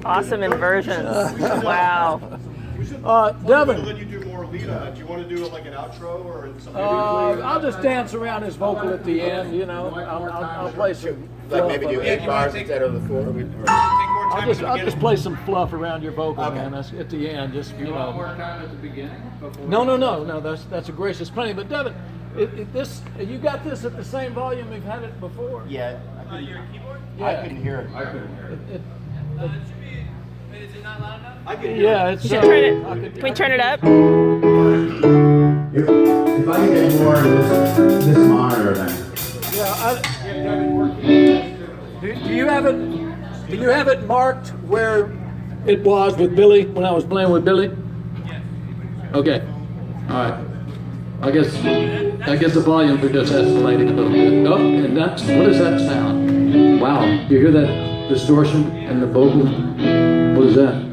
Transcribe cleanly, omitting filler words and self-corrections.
Awesome inversions. Wow. Devin. Let you do more lead on that. Do you want to do like an outro or something? I'll just dance around his vocal at the end, you know. I'll play some. Like maybe do 8 bars instead of the 4. I'll just play some fluff around your vocal, man. That's at the end, just you know. More time at the beginning. No. That's a gracious plenty. But Devin, this you got this at the same volume we've had it before. Yeah. Your keyboard? Yeah. I couldn't hear it. It should be. Wait, is it not loud enough? I can Yeah, it's. You should turn it. Can we turn it up? If I could get more of this monitor, then. Do you have it? Do you have it marked where it was with Billy when I was playing with Billy? Yes. Okay. All right. I guess the volumes are just escalating a little bit. Oh, and that's what is that sound? Wow. You hear that distortion in the vocal? What is that?